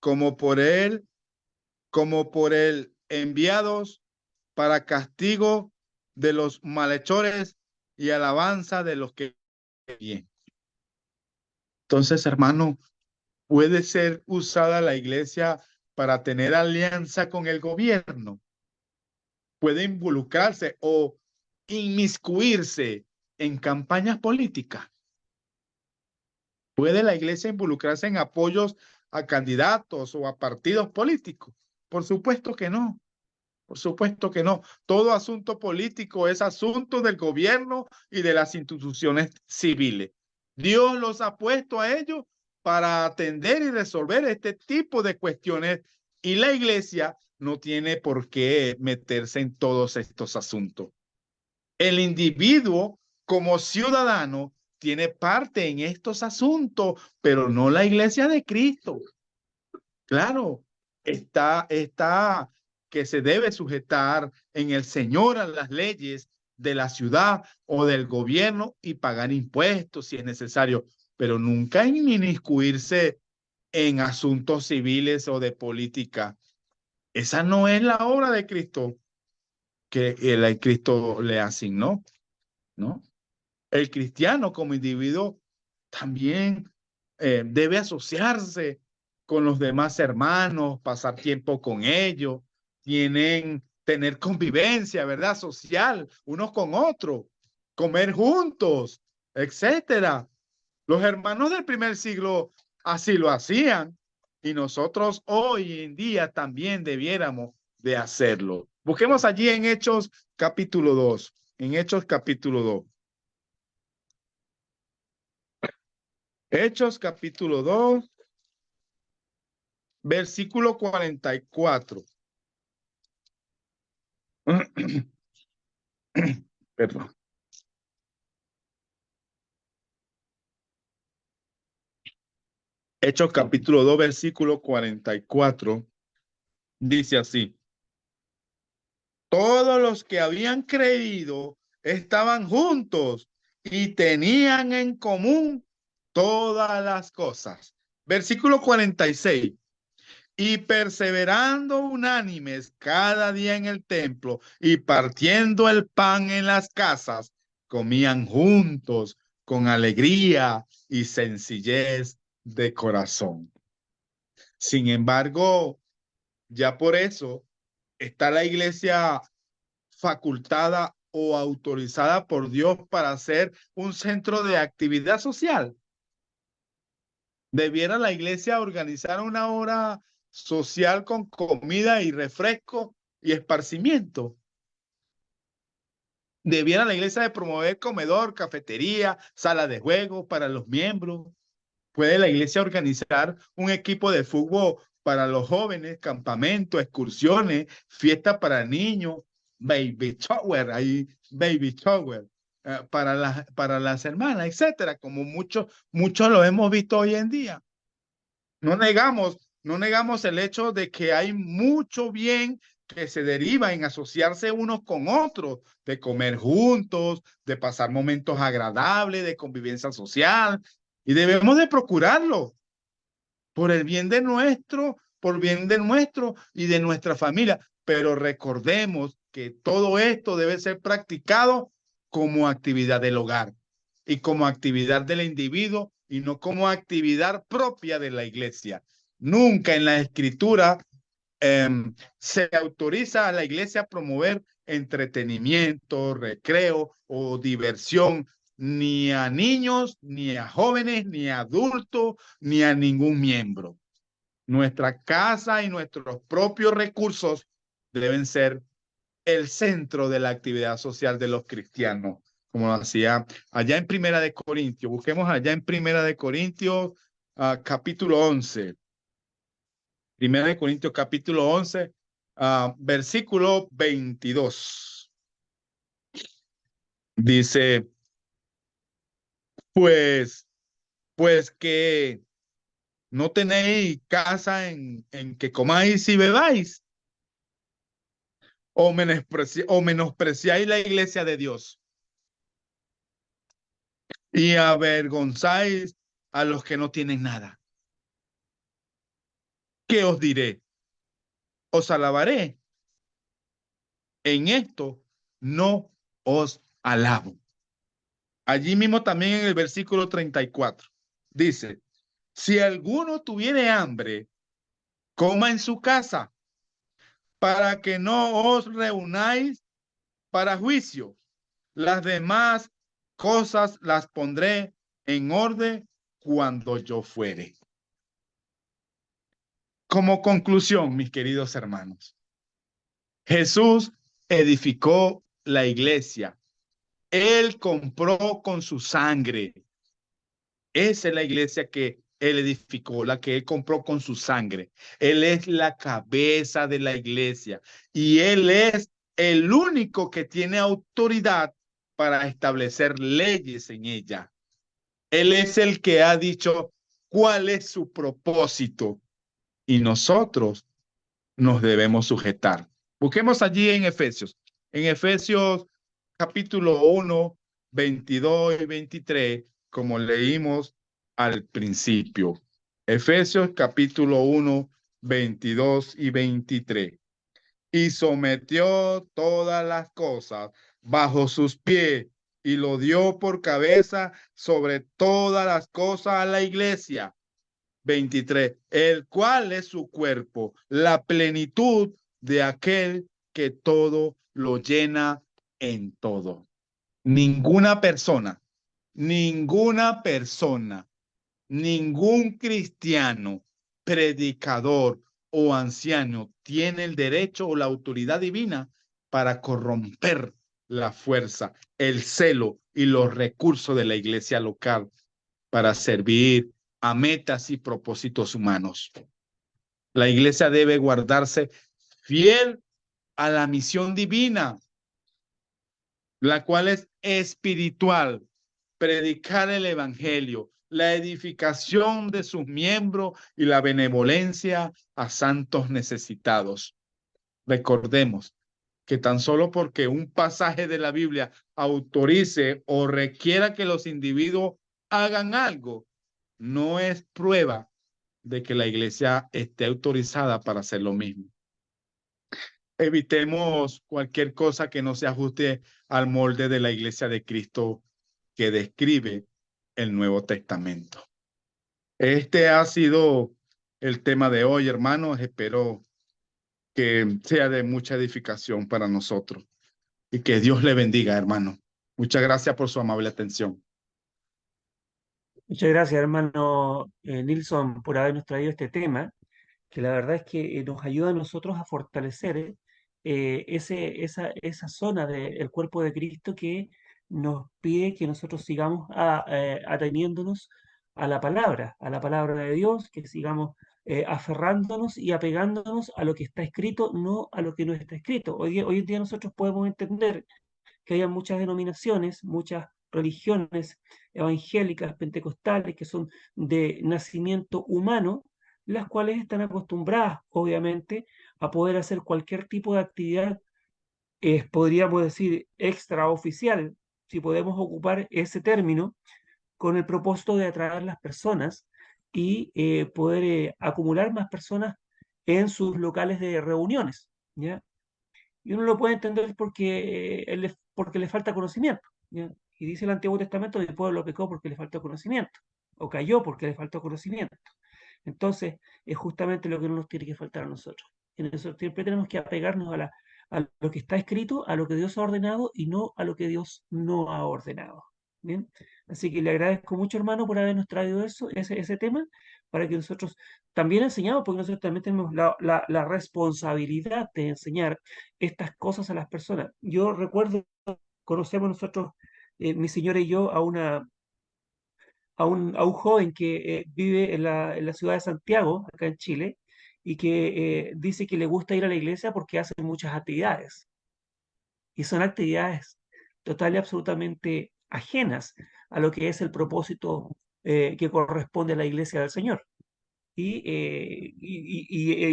como por él enviados para castigo de los malhechores y alabanza de los que bien. Entonces, hermano, puede ser usada la iglesia para tener alianza con el gobierno. Puede involucrarse o inmiscuirse en campañas políticas. ¿Puede la iglesia involucrarse en apoyos a candidatos o a partidos políticos? Por supuesto que no. Por supuesto que no. Todo asunto político es asunto del gobierno y de las instituciones civiles. Dios los ha puesto a ellos para atender y resolver este tipo de cuestiones, y la iglesia no tiene por qué meterse en todos estos asuntos. El individuo como ciudadano tiene parte en estos asuntos, pero no la iglesia de Cristo. Claro, está que se debe sujetar en el Señor a las leyes de la ciudad o del gobierno y pagar impuestos si es necesario, pero nunca inmiscuirse en asuntos civiles o de política. Esa no es la obra de Cristo que el Cristo le asignó, ¿no? El cristiano como individuo también debe asociarse con los demás hermanos, pasar tiempo con ellos, tener convivencia, ¿verdad? Social, unos con otros, comer juntos, etcétera. Los hermanos del primer siglo así lo hacían, y nosotros hoy en día también debiéramos de hacerlo. Busquemos allí en Hechos capítulo 2, en Hechos capítulo 2. Hechos capítulo 2, versículo 44. Perdón. Hechos capítulo 2, versículo 44. Dice así: todos los que habían creído estaban juntos y tenían en común todas las cosas. Versículo 46. Y perseverando unánimes cada día en el templo y partiendo el pan en las casas, comían juntos con alegría y sencillez de corazón. Sin embargo, ya por eso está la iglesia facultada o autorizada por Dios para ser un centro de actividad social. ¿Debiera la iglesia organizar una hora social con comida y refresco y esparcimiento? ¿Debiera la iglesia de promover comedor, cafetería, sala de juegos para los miembros? ¿Puede la iglesia organizar un equipo de fútbol para los jóvenes, campamentos, excursiones, fiestas para niños, baby shower, ahí, baby shower, para las hermanas, etcétera? Como muchos lo hemos visto hoy en día. No negamos el hecho de que hay mucho bien que se deriva en asociarse unos con otros, de comer juntos, de pasar momentos agradables, de convivencia social, y debemos de procurarlo por el bien de nuestro y de nuestra familia. Pero recordemos que todo esto debe ser practicado como actividad del hogar y como actividad del individuo y no como actividad propia de la iglesia. Nunca en la escritura se autoriza a la iglesia a promover entretenimiento, recreo o diversión, ni a niños, ni a jóvenes, ni a adultos, ni a ningún miembro. Nuestra casa y nuestros propios recursos deben ser el centro de la actividad social de los cristianos, como lo hacía allá en Primera de Corintios. Busquemos allá en Primera de Corintios, capítulo 11. Primera de Corintios, capítulo 11, versículo 22. Dice, pues que no tenéis casa en que comáis y bebáis, o menospreciáis la iglesia de Dios y avergonzáis a los que no tienen nada. ¿Qué os diré? Os alabaré. En esto no os alabo. Allí mismo también en el versículo 34 dice, si alguno tuviere hambre, coma en su casa, para que no os reunáis para juicio. Las demás cosas las pondré en orden cuando yo fuere. Como conclusión, mis queridos hermanos, Jesús edificó la iglesia. Él compró con su sangre. Esa es la iglesia que él edificó, la que él compró con su sangre. Él es la cabeza de la iglesia y él es el único que tiene autoridad para establecer leyes en ella. Él es el que ha dicho cuál es su propósito y nosotros nos debemos sujetar. Busquemos allí en Efesios capítulo 1, 22 y 23, como leímos al principio. Efesios capítulo 1, 22 y 23. Y sometió todas las cosas bajo sus pies y lo dio por cabeza sobre todas las cosas a la iglesia. 23, el cual es su cuerpo, la plenitud de aquel que todo lo llena en todo. Ninguna persona, ningún cristiano, predicador o anciano tiene el derecho o la autoridad divina para corromper la fuerza, el celo y los recursos de la iglesia local para servir a metas y propósitos humanos. La iglesia debe guardarse fiel a la misión divina, la cual es espiritual, predicar el evangelio, la edificación de sus miembros y la benevolencia a santos necesitados. Recordemos que tan solo porque un pasaje de la Biblia autorice o requiera que los individuos hagan algo, no es prueba de que la iglesia esté autorizada para hacer lo mismo. Evitemos cualquier cosa que no se ajuste al molde de la iglesia de Cristo que describe el Nuevo Testamento. Este ha sido el tema de hoy, hermanos. Espero que sea de mucha edificación para nosotros y que Dios le bendiga, hermano. Muchas gracias por su amable atención. Muchas gracias, hermano Nilsson, por habernos traído este tema, que la verdad es que nos ayuda a nosotros a fortalecer esa zona del cuerpo de Cristo que nos pide que nosotros sigamos ateniéndonos a la palabra de Dios, que sigamos aferrándonos y apegándonos a lo que está escrito, no a lo que no está escrito. Hoy en día nosotros podemos entender que haya muchas denominaciones, muchas religiones evangélicas, pentecostales, que son de nacimiento humano, las cuales están acostumbradas, obviamente, a poder hacer cualquier tipo de actividad, podríamos decir, extraoficial, si podemos ocupar ese término, con el propósito de atraer las personas y poder acumular más personas en sus locales de reuniones, ¿ya? Y uno lo puede entender porque le falta conocimiento, ¿ya? Y dice el Antiguo Testamento, mi pueblo pecó porque le faltó conocimiento, o cayó porque le faltó conocimiento. Entonces, es justamente lo que no nos tiene que faltar a nosotros. Y nosotros siempre tenemos que apegarnos a lo que está escrito, a lo que Dios ha ordenado y no a lo que Dios no ha ordenado. ¿Bien? Así que le agradezco mucho, hermano, por habernos traído ese tema, para que nosotros también enseñamos, porque nosotros también tenemos la responsabilidad de enseñar estas cosas a las personas. Yo recuerdo, conocemos nosotros, mi señora y yo, a un joven que vive en la ciudad de Santiago, acá en Chile, y que dice que le gusta ir a la iglesia porque hace muchas actividades. Y son actividades total y absolutamente ajenas a lo que es el propósito que corresponde a la iglesia del Señor. Y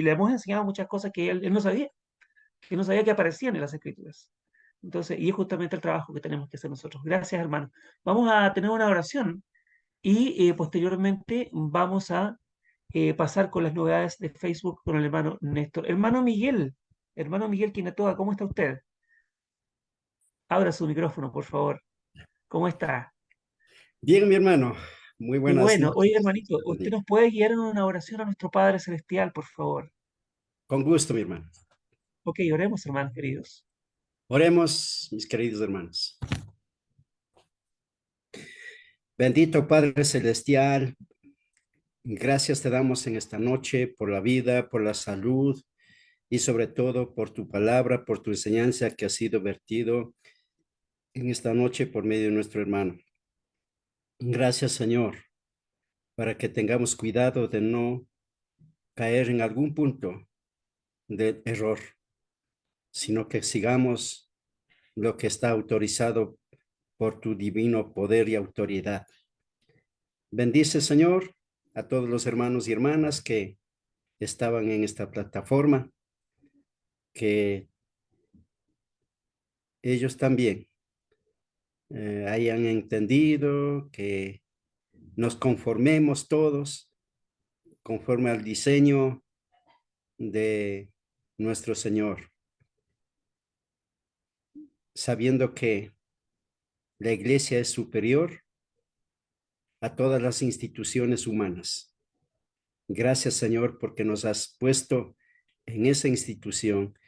le hemos enseñado muchas cosas que él no sabía que aparecían en las escrituras. Entonces, y es justamente el trabajo que tenemos que hacer nosotros. Gracias, hermano. Vamos a tener una oración y posteriormente vamos a pasar con las novedades de Facebook con el hermano Néstor. Hermano Miguel Quinatoa, ¿cómo está usted? Abra su micrófono, por favor. ¿Cómo está? Bien, mi hermano, muy Qué buenas bueno. Oye, noches. hermanito, ¿usted nos puede guiar en una oración a nuestro Padre Celestial, por favor? Con gusto, mi hermano. Ok, oremos, hermanos queridos. Oremos, mis queridos hermanos. Bendito Padre Celestial, gracias te damos en esta noche por la vida, por la salud y sobre todo por tu palabra, por tu enseñanza que ha sido vertido en esta noche por medio de nuestro hermano. Gracias, Señor, para que tengamos cuidado de no caer en algún punto del error, sino que sigamos lo que está autorizado por tu divino poder y autoridad. Bendice, Señor, a todos los hermanos y hermanas que estaban en esta plataforma, que ellos también hayan entendido, que nos conformemos todos conforme al diseño de nuestro Señor, sabiendo que la iglesia es superior a todas las instituciones humanas. Gracias, Señor, porque nos has puesto en esa institución,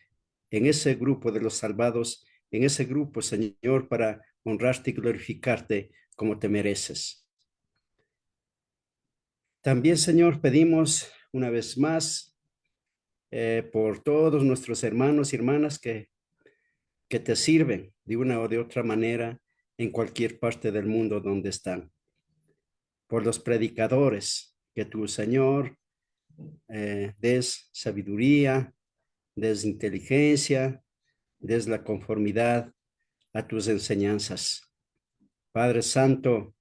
en ese grupo de los salvados, en ese grupo, Señor, para honrarte y glorificarte como te mereces. También, Señor, pedimos una vez más por todos nuestros hermanos y hermanas que te sirven de una o de otra manera en cualquier parte del mundo donde están. Por los predicadores, que tu Señor des sabiduría, des inteligencia, des la conformidad a tus enseñanzas. Padre Santo,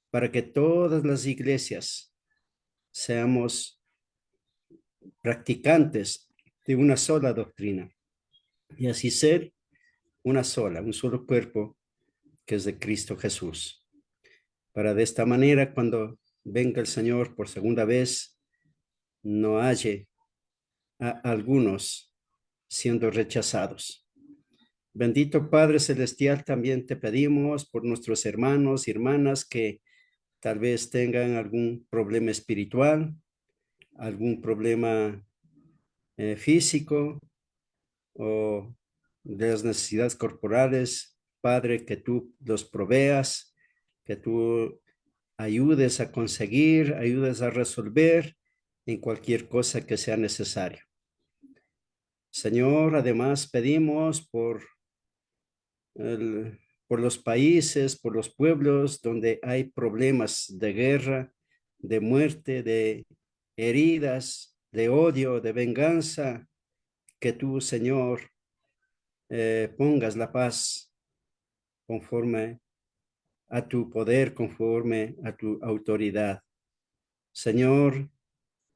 para que todas las iglesias seamos practicantes de una sola doctrina y así ser una sola, un solo cuerpo que es de Cristo Jesús. Para de esta manera, cuando venga el Señor por segunda vez, no halle a algunos siendo rechazados. Bendito Padre Celestial, también te pedimos por nuestros hermanos y hermanas que tal vez tengan algún problema espiritual, algún problema físico o de las necesidades corporales. Padre, que tú los proveas, que tú ayudes a conseguir, ayudes a resolver en cualquier cosa que sea necesario. Señor, además pedimos por los países, por los pueblos donde hay problemas de guerra, de muerte, de heridas, de odio, de venganza, que tú, Señor, pongas la paz conforme a tu poder, conforme a tu autoridad. Señor,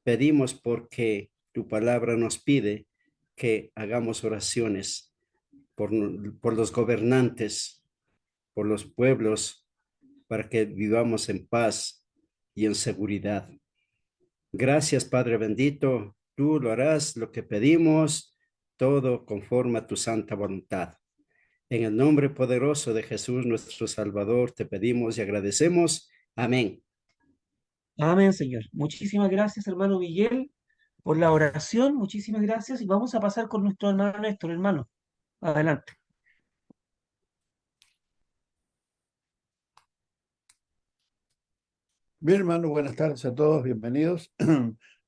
pedimos porque tu palabra nos pide que hagamos oraciones por los gobernantes, por los pueblos, para que vivamos en paz y en seguridad. Gracias, Padre bendito. Tú lo harás lo que pedimos, todo conforme a tu santa voluntad. En el nombre poderoso de Jesús, nuestro Salvador, te pedimos y agradecemos. Amén. Amén, Señor. Muchísimas gracias, hermano Miguel, por la oración. Muchísimas gracias. Y vamos a pasar con nuestro hermano Néstor, hermano. Adelante. Bien, hermano, buenas tardes a todos, bienvenidos.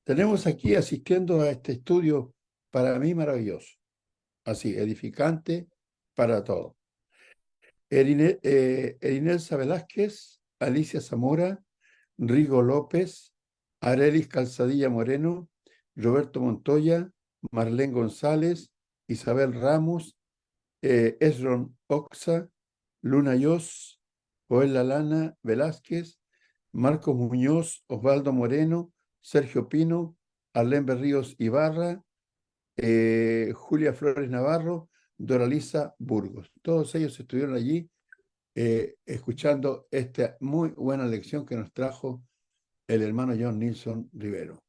Tenemos aquí asistiendo a este estudio para mí maravilloso, así, edificante para todos. Erinelsa Velázquez, Alicia Zamora, Rigo López, Arelis Calzadilla Moreno, Roberto Montoya, Marlene González, Isabel Ramos, Esron Oxa, Luna Yos, Joel Lalana Velázquez, Marcos Muñoz, Osvaldo Moreno, Sergio Pino, Arlén Berríos Ibarra, Julia Flores Navarro, Doralisa Burgos. Todos ellos estuvieron allí escuchando esta muy buena lección que nos trajo el hermano John Nilsson Rivero.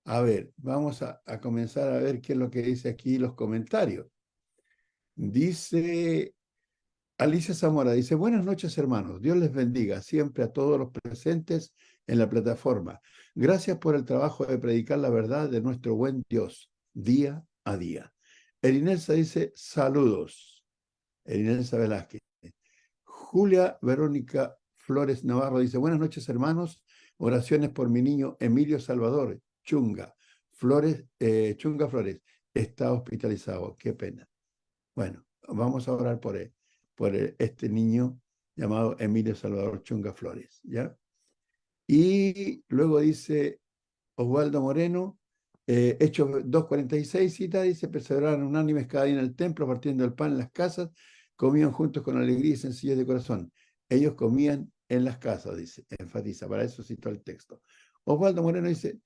A ver, vamos a comenzar a ver qué es lo que dice aquí los comentarios. Dice Alicia Zamora, dice, buenas noches hermanos, Dios les bendiga siempre a todos los presentes en la plataforma. Gracias por el trabajo de predicar la verdad de nuestro buen Dios, día a día. Erinelsa dice, saludos. Erinelsa Velázquez. Julia Verónica Flores Navarro dice, buenas noches hermanos, oraciones por mi niño Emilio Salvador, Chunga Flores, está hospitalizado, qué pena. Bueno, vamos a orar por él, este niño llamado Emilio Salvador Chunga Flores, ¿ya? Y luego dice Osvaldo Moreno, Hechos 2:46, cita, dice, perseveraron unánimes cada día en el templo, partiendo el pan en las casas, comían juntos con alegría y sencillez de corazón. Ellos comían en las casas, dice, enfatiza, para eso citó el texto. Osvaldo Moreno dice,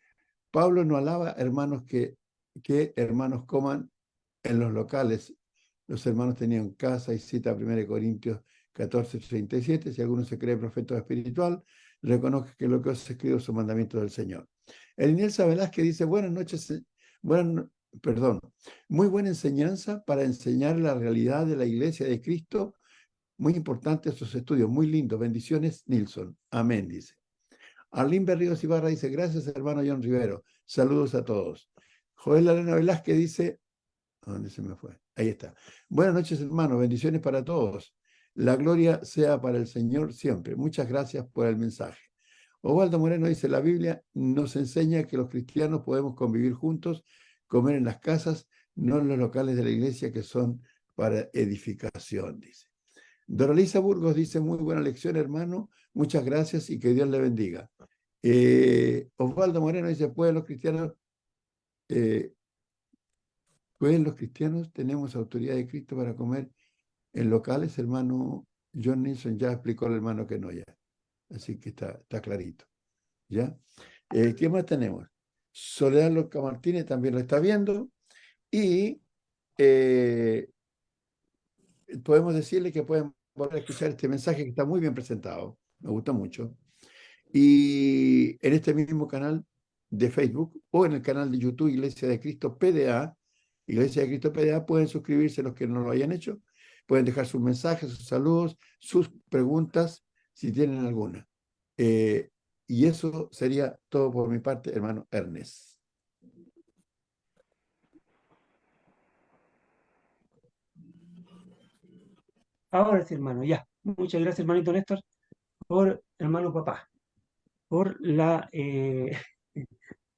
Pablo no alaba, hermanos, que hermanos coman en los locales. Los hermanos tenían casa y cita 1 Corintios 14:37. Si alguno se cree profeta espiritual, reconozca que lo que os he escrito son mandamientos del Señor. Erinelsa Velázquez dice, buenas noches, muy buena enseñanza para enseñar la realidad de la Iglesia de Cristo. Muy importante sus estudios, muy lindos. Bendiciones, Nilsson. Amén, dice. Arlín Berríos Ibarra dice, gracias, hermano John Rivero. Saludos a todos. Joel Elena Velázquez dice, ¿dónde se me fue? Ahí está. Buenas noches, hermano. Bendiciones para todos. La gloria sea para el Señor siempre. Muchas gracias por el mensaje. Osvaldo Moreno dice, la Biblia nos enseña que los cristianos podemos convivir juntos, comer en las casas, no en los locales de la iglesia que son para edificación, dice. Doralisa Burgos dice, muy buena lección, hermano. Muchas gracias y que Dios le bendiga. Osvaldo Moreno dice, ¿pueden los cristianos tenemos autoridad de Cristo para comer en locales? Hermano John Nilsson ya explicó al hermano que no ya. Así que está clarito. ¿Ya? ¿Qué más tenemos? Soledad Lorca Martínez también lo está viendo. Y podemos decirle que pueden volver a escuchar este mensaje que está muy bien presentado. Me gusta mucho. Y en este mismo canal de Facebook o en el canal de YouTube Iglesia de Cristo PDA, Iglesia de Cristo PDA, pueden suscribirse los que no lo hayan hecho. Pueden dejar sus mensajes, sus saludos, sus preguntas, si tienen alguna. Y eso sería todo por mi parte, hermano Ernest. Ahora sí, hermano, ya. Muchas gracias, hermanito Néstor, por hermano papá. por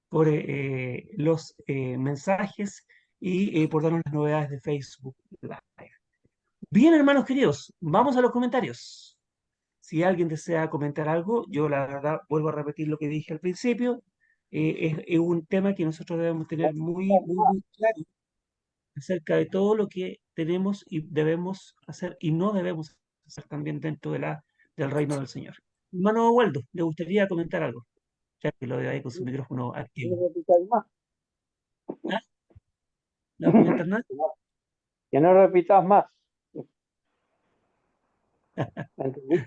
por los mensajes y por darnos las novedades de Facebook Live. Bien, hermanos queridos, vamos a los comentarios. Si alguien desea comentar algo, yo la verdad vuelvo a repetir lo que dije al principio. Es un tema que nosotros debemos tener muy claro acerca de todo lo que tenemos y debemos hacer y no debemos hacer también dentro de del reino del Señor. Hermano Waldo, ¿le gustaría comentar algo? Ya que lo veo ahí con su micrófono activo. No repitáis más. ¿Ah? ¿No va a comentar nada? Que no repitas más. ¿Entendí?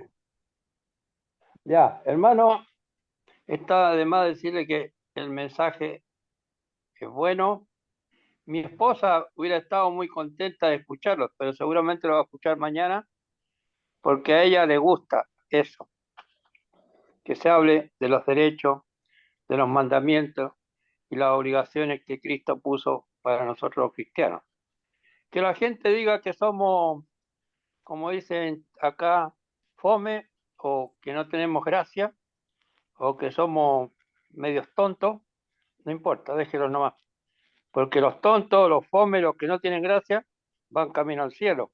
Ya, hermano, está de más decirle que el mensaje es bueno. Mi esposa hubiera estado muy contenta de escucharlo, pero seguramente lo va a escuchar mañana porque a ella le gusta eso, que se hable de los derechos, de los mandamientos y las obligaciones que Cristo puso para nosotros los cristianos. Que la gente diga que somos, como dicen acá, fome o que no tenemos gracia o que somos medios tontos, no importa, déjelos nomás. Porque los tontos, los fomes, los que no tienen gracia, van camino al cielo.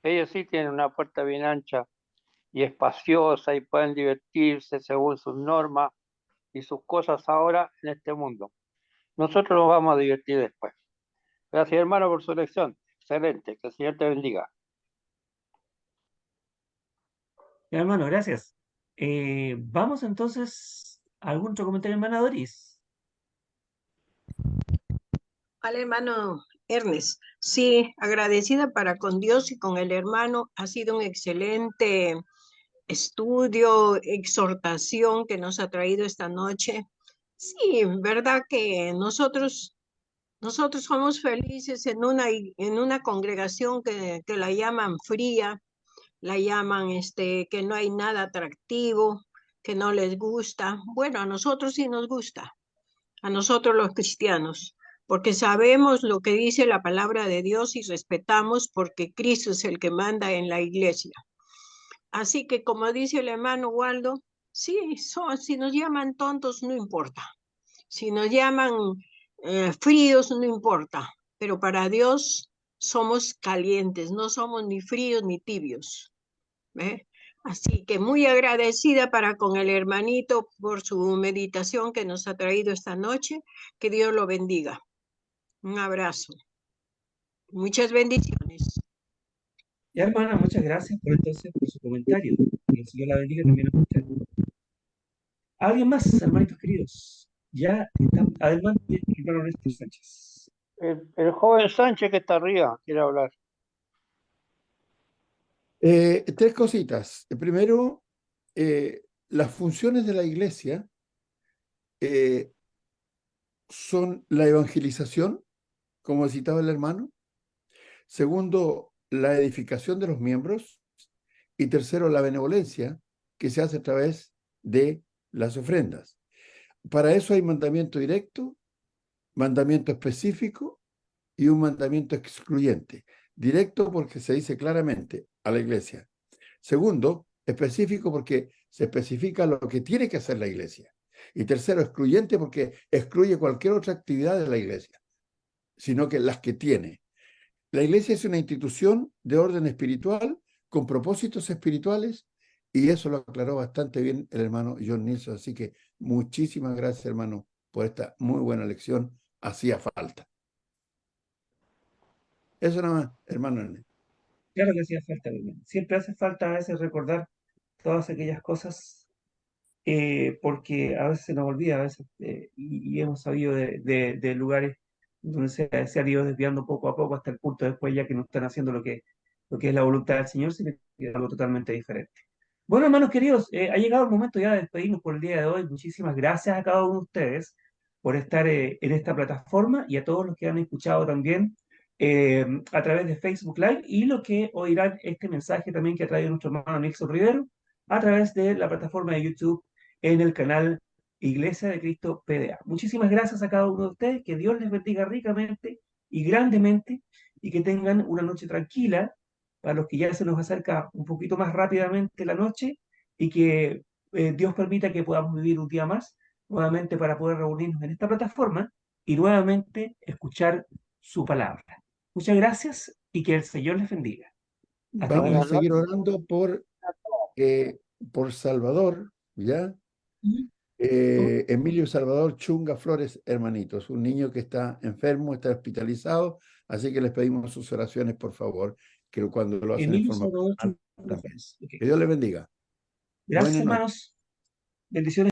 Ellos sí tienen una puerta bien ancha y espaciosa y pueden divertirse según sus normas y sus cosas ahora en este mundo. Nosotros nos vamos a divertir después. Gracias, hermano, por su lección. Excelente, que el Señor te bendiga. Ya, hermano, gracias. Vamos entonces a algún otro comentario, hermana Doris. Al hermano Ernest, sí, agradecida para con Dios y con el hermano. Ha sido un excelente estudio, exhortación que nos ha traído esta noche. Sí, verdad que nosotros somos felices en una congregación que la llaman fría, la llaman que no hay nada atractivo, que no les gusta. Bueno, a nosotros sí nos gusta, a nosotros los cristianos, porque sabemos lo que dice la palabra de Dios y respetamos porque Cristo es el que manda en la iglesia. Así que como dice el hermano Waldo, sí, si nos llaman tontos, no importa. Si nos llaman fríos, no importa. Pero para Dios somos calientes, no somos ni fríos ni tibios. ¿Ve? Así que muy agradecida para con el hermanito por su meditación que nos ha traído esta noche. Que Dios lo bendiga. Un abrazo. Muchas bendiciones. Ya, hermana, muchas gracias por su comentario. Que el Señor la bendiga también a usted. ¿Alguien más, hermanitos queridos? Ya está. Adelante, hermano Néstor Sánchez. El joven Sánchez que está arriba quiere hablar. Tres cositas. Primero, las funciones de la iglesia eh, son la evangelización, como citaba el hermano. Segundo, la edificación de los miembros. Y tercero, la benevolencia, que se hace a través de las ofrendas. Para eso hay mandamiento directo, mandamiento específico y un mandamiento excluyente. Directo porque se dice claramente a la iglesia. Segundo, específico porque se especifica lo que tiene que hacer la iglesia. Y tercero, excluyente porque excluye cualquier otra actividad de la iglesia, sino que las que tiene. La iglesia es una institución de orden espiritual con propósitos espirituales y eso lo aclaró bastante bien el hermano John Nilsson. Así que muchísimas gracias, hermano, por esta muy buena lección. Hacía falta. Eso nada más, hermano Ernest. Claro que hacía falta, hermano. Siempre hace falta a veces recordar todas aquellas cosas porque a veces se nos olvida, a veces, y hemos sabido de lugares donde se han ido desviando poco a poco hasta el punto después ya que no están haciendo lo que es la voluntad del Señor, sino que es algo totalmente diferente. Bueno, hermanos queridos, ha llegado el momento ya de despedirnos por el día de hoy. Muchísimas gracias a cada uno de ustedes por estar en esta plataforma y a todos los que han escuchado también a través de Facebook Live y los que oirán este mensaje también que ha traído nuestro hermano Nilson Rivero a través de la plataforma de YouTube en el canal Iglesia de Cristo PDA. Muchísimas gracias a cada uno de ustedes, que Dios les bendiga ricamente y grandemente y que tengan una noche tranquila para los que ya se nos acerca un poquito más rápidamente la noche y que Dios permita que podamos vivir un día más nuevamente para poder reunirnos en esta plataforma y nuevamente escuchar su palabra. Muchas gracias y que el Señor les bendiga. Hasta Vamos a aquí. seguir orando por Salvador, ¿ya? Emilio Salvador Chunga Flores, hermanitos, un niño que está enfermo, está hospitalizado, así que les pedimos sus oraciones, por favor, que cuando lo hacen en Emilio forma Salvador personal Chunga también. Flores. Ok. Que Dios les bendiga. Gracias, Buenas noches. hermanos. Bendiciones.